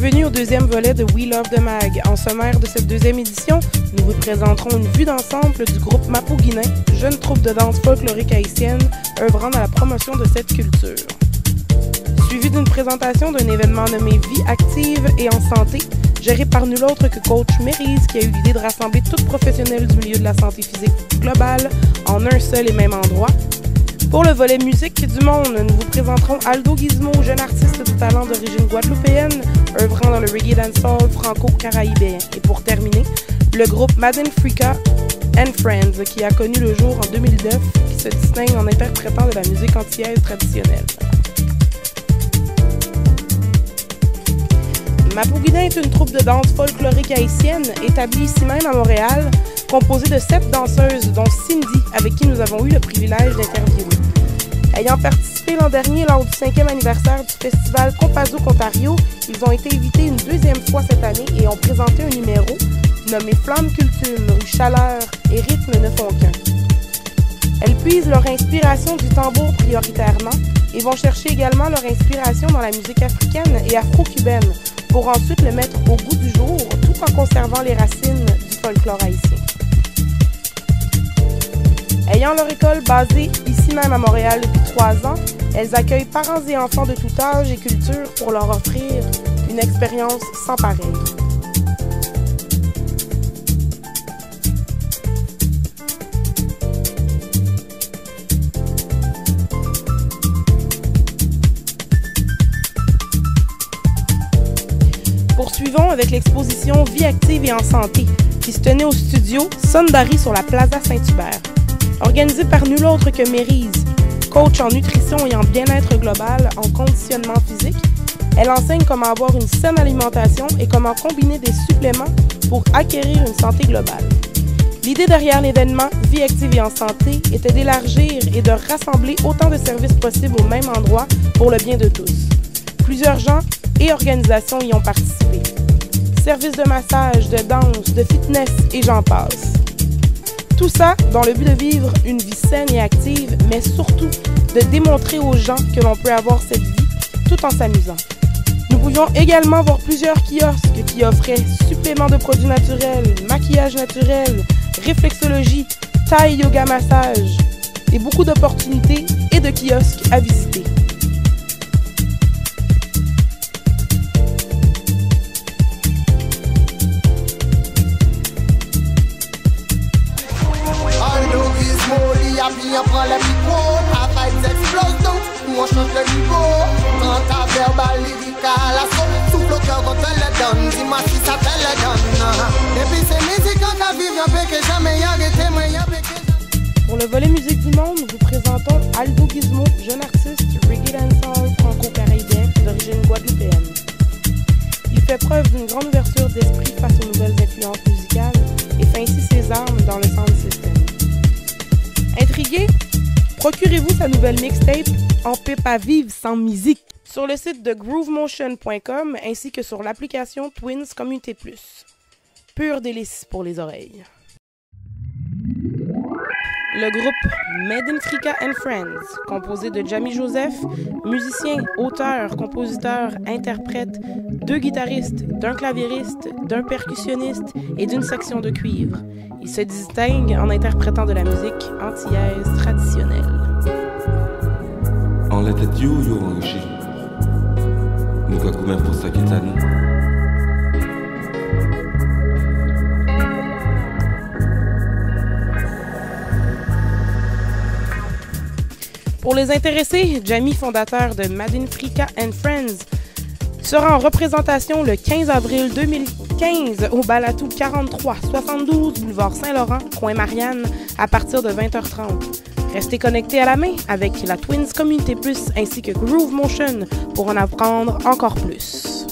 Bienvenue au deuxième volet de We Love the Mag. En sommaire de cette deuxième édition, nous vous présenterons une vue d'ensemble du groupe Mapouguinain, jeune troupe de danse folklorique haïtienne œuvrant à la promotion de cette culture. Suivi d'une présentation d'un événement nommé Vie active et en santé, géré par nul autre que coach Mérise qui a eu l'idée de rassembler toutes professionnelles du milieu de la santé physique globale en un seul et même endroit. Pour le volet musique du monde, nous vous présenterons Aldo Gizmo, jeune artiste de talent d'origine guadeloupéenne, œuvrant dans le reggae dancehall franco-caraïbéen. Et pour terminer, le groupe Madden Frika and Friends, qui a connu le jour en 2009, qui se distingue en interprétant de la musique antillaise traditionnelle. Mapouguinain est une troupe de danse folklorique haïtienne, établie ici même à Montréal, composée de 7 danseuses, dont Cindy, avec qui nous avons eu le privilège d'interviewer. Ayant participé l'an dernier lors du 5e anniversaire du festival Compazouk Ontario, ils ont été invités une deuxième fois cette année et ont présenté un numéro nommé Flamme Culture, où chaleur et rythme ne font qu'un. Elles puisent leur inspiration du tambour prioritairement et vont chercher également leur inspiration dans la musique africaine et afro-cubaine, pour ensuite le mettre au goût du jour, tout en conservant les racines du folklore haïtien. Ayant leur école basée ici même à Montréal depuis 3 ans, elles accueillent parents et enfants de tout âge et culture pour leur offrir une expérience sans pareille. Poursuivons avec l'exposition Vie active et en santé, qui se tenait au studio Sondari sur la Plaza Saint-Hubert. Organisée par nul autre que Mérise, coach en nutrition et en bien-être global en conditionnement physique, elle enseigne comment avoir une saine alimentation et comment combiner des suppléments pour acquérir une santé globale. L'idée derrière l'événement Vie active et en santé était d'élargir et de rassembler autant de services possibles au même endroit pour le bien de tous. Plusieurs gens et organisations y ont participé. Services de massage, de danse, de fitness et j'en passe. Tout ça dans le but de vivre une vie saine et active, mais surtout de démontrer aux gens que l'on peut avoir cette vie tout en s'amusant. Nous pouvions également voir plusieurs kiosques qui offraient suppléments de produits naturels, maquillage naturel, réflexologie, taille, yoga, massage et beaucoup d'opportunités et de kiosques à visiter. Puis on prend le micro, la vibe explose donc on change le niveau. Quand ta verbal, lyrical, la sauce, souffle au cœur quand elle le donne. Dis-moi si ça te le donne. Et puis c'est musique quand t'as vivre, y'en que jamais arrêté, moi y'en que. Pour le volet musique du monde, nous vous présentons Aldo Gizmo, jeune artiste reggae dancehall franco-caraïbien d'origine guadeloupéenne. Il fait preuve d'une grande ouverture d'esprit face aux nouvelles influences musicales et fait ainsi ses armes dans le sound system. Intrigué? Procurez-vous sa nouvelle mixtape en pipe à vivre sans musique sur le site de groovemotion.com ainsi que sur l'application Twins Communauté Plus. Pur délice pour les oreilles. Le groupe Madden Frika and Friends, composé de Jamie Joseph, musicien, auteur, compositeur, interprète, 2 guitaristes, d'un claviériste, d'un percussionniste et d'une section de cuivre. Il se distingue en interprétant de la musique antillaise traditionnelle. En la tête yo angi, nous kakoumen pour ça qui t'anime. Pour les intéressés, Jamie, fondateur de Madden Frika and Friends, sera en représentation le 15 avril 2015 au Balatou 43-72 boulevard Saint-Laurent, coin Marianne, à partir de 20h30. Restez connectés à la main avec la Twins Communauté Plus ainsi que Groove Motion pour en apprendre encore plus.